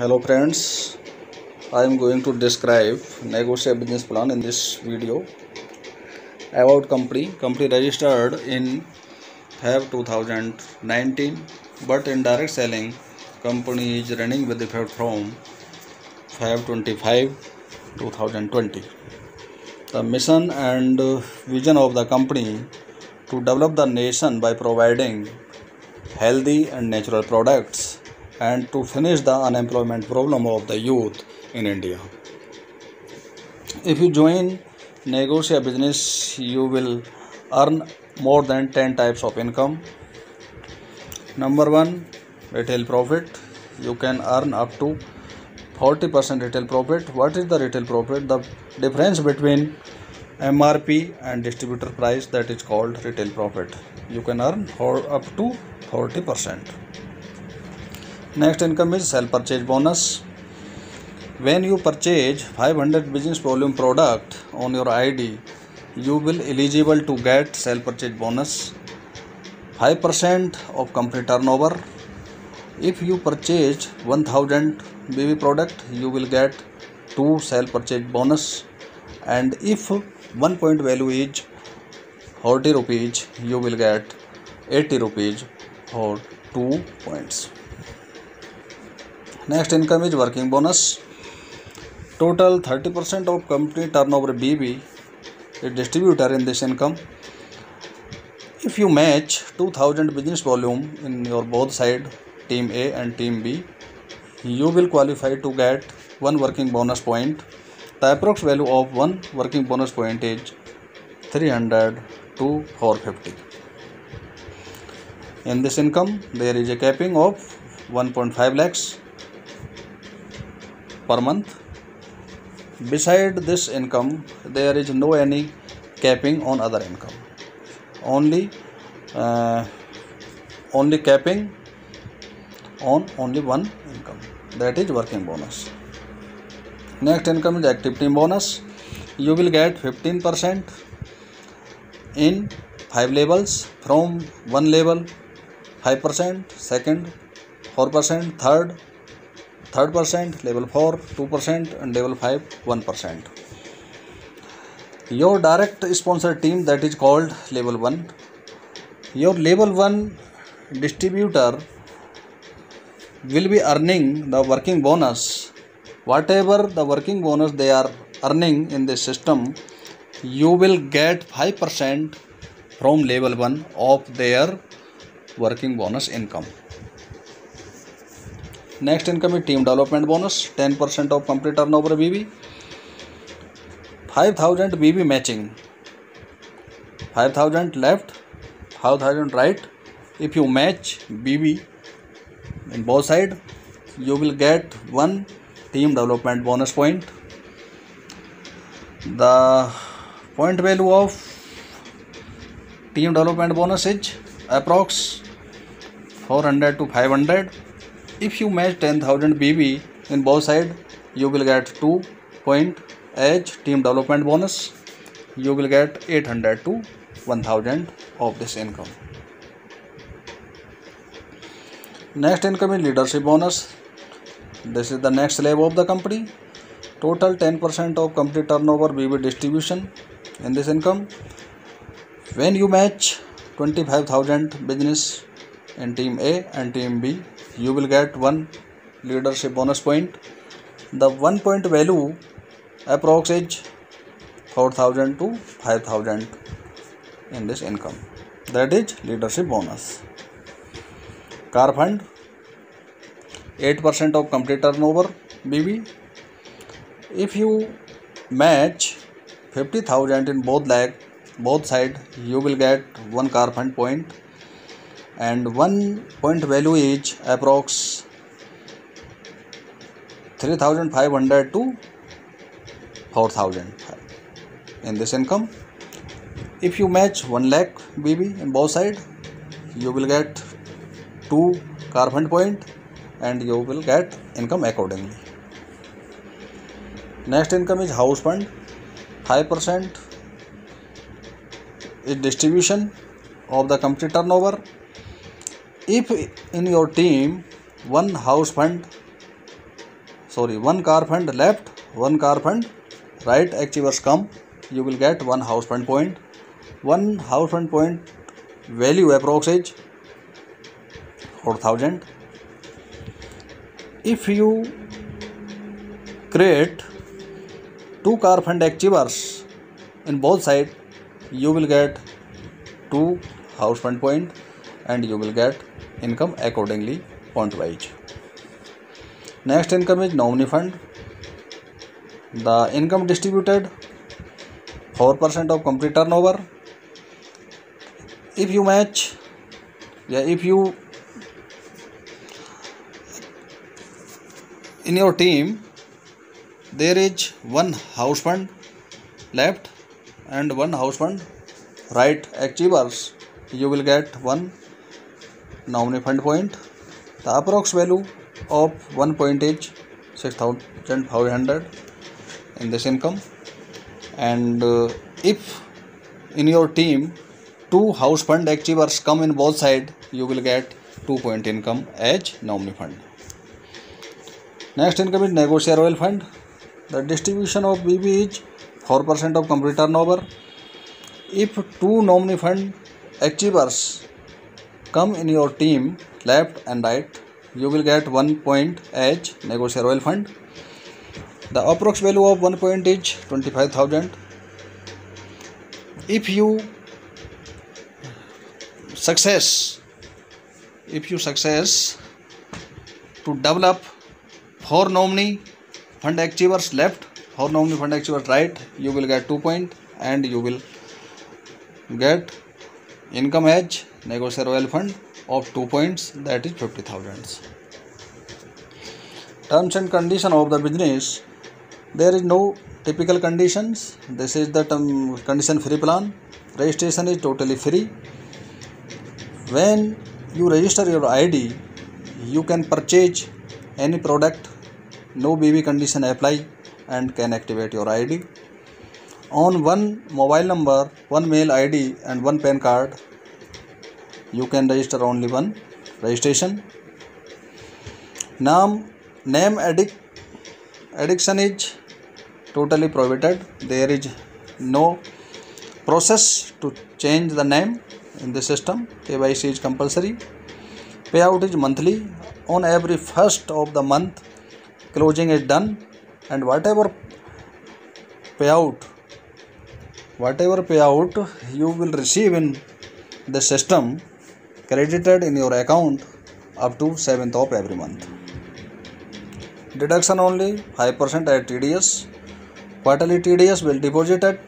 Hello friends, I am going to describe negotiable business plan in this video. About company registered in Feb 2019, but in direct selling, company is running with effect from Feb 25, 2020. The mission and vision of the company to develop the nation by providing healthy and natural products and to finish the unemployment problem of the youth in India. If you join Negotia business, you will earn more than 10 types of income. Number 1, retail profit. You can earn up to 40% retail profit. What is the retail profit? The difference between MRP and distributor price, that is called retail profit. You can earn up to 40%. Next income is sell purchase bonus. When you purchase 500 business volume product on your ID, you will eligible to get sell purchase bonus 5% of company turnover. If you purchase 1000 BV product, you will get 2 sell purchase bonus, and if 1 point value is 40 rupees, you will get 80 rupees for 2 points. Next income is working bonus. Total 30% of company turnover BV is distributor in this income. If you match 2000 business volume in your both side, team A and team B, you will qualify to get 1 working bonus point. The approx value of 1 working bonus point is 300 to 450. In this income, there is a capping of 1.5 lakhs per month. Beside this income, there is no any capping on other income. Only capping on only one income, that is working bonus. Next income is active team bonus. You will get 15% in 5 levels. From 1 level 5%, second 4%, third percent, level 4 2%, and level 5 1%. Your direct sponsor team, that is called level 1. Your level 1 distributor will be earning the working bonus. Whatever the working bonus they are earning in this system, you will get 5% from level 1 of their working bonus income. Next income is team development bonus, 10% of company turnover BV. 5000 BV matching, 5000 left, 5000 right. If you match BV in both sides, you will get 1 team development bonus point. The point value of team development bonus is approx 400 to 500. If you match 10,000 BV in both sides, you will get 2 point as team development bonus. You will get 800 to 1000 of this income. Next income is leadership bonus. This is the next slab of the company. Total 10% of company turnover BV distribution in this income. When you match 25,000 business in team A and team B, you will get 1 leadership bonus point. The 1 point value approx is 4,000 to 5,000 in this income, that is leadership bonus. Car fund, 8% of company turnover BV. If you match 50,000 in both side, you will get 1 car fund point, and 1 point value is approx 3,500 to 4,000 in this income. If you match 1 lakh BV in both sides, you will get 2 car fund point and you will get income accordingly. Next income is house fund. 5% is distribution of the company turnover. If in your team 1 house fund one car fund left, one car fund right achievers come, you will get one house fund point. One house fund point value approx is 4,000. If you create two car fund achievers in both sides, you will get two house fund point and you will get income accordingly point wise. Next income is nominee fund. The income distributed 4% of complete turnover. If you match, if you in your team there is one house fund left and one house fund right achievers, you will get one nominee fund point. The approx value of 1 point is 6,500 in this income. And if in your team two house fund achievers come in both sides, you will get 2 point income as nominee fund. Next income is negotiable fund. The distribution of BB is 4% of complete turnover. If two nominee fund achievers come in your team left and right, you will get 1 point as negotiable fund. The approx value of 1 point is 25,000. If you success to develop 4 nominee fund achievers left, 4 nominee fund achievers right, you will get 2 point and you will get income as negotiable fund of 2 points, that is 50,000. Terms and condition of the business. There is no typical conditions. This is the condition free plan. Registration is totally free. When you register your ID, you can purchase any product. No BB condition apply and can activate your ID. On one mobile number, one mail ID and one PAN card, you can register only one registration. Name addiction is totally prohibited. There is no process to change the name in the system. KYC is compulsory. Payout is monthly. On every first of the month, closing is done, and whatever payout you will receive in the system credited in your account up to 7th of every month. Deduction only 5% at TDS. Quarterly TDS will deposited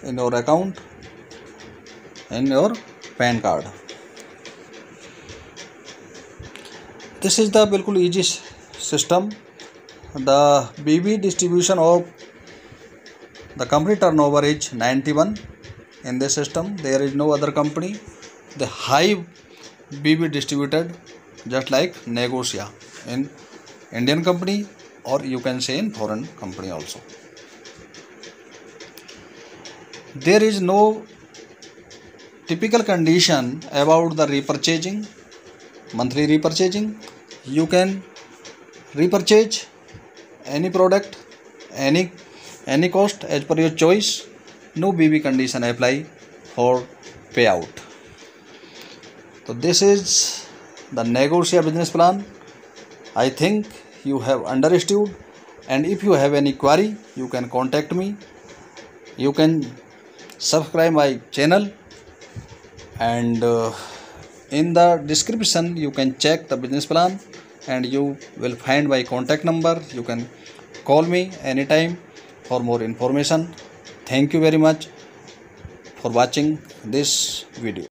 in your account in your PAN card. This is the बिल्कुल easy system. The BB distribution of the company turnover is 91 in this system. There is no other company. The high BB distributed just like Negotia in Indian company, or you can say in foreign company also. There is no typical condition about the repurchasing, monthly repurchasing. You can repurchase any product, any cost as per your choice. No BB condition apply for payout. So this is the Negotia business plan. I think you have understood, and if you have any query, you can contact me. You can subscribe my channel, and in the description you can check the business plan and you will find my contact number. You can call me anytime for more information. Thank you very much for watching this video.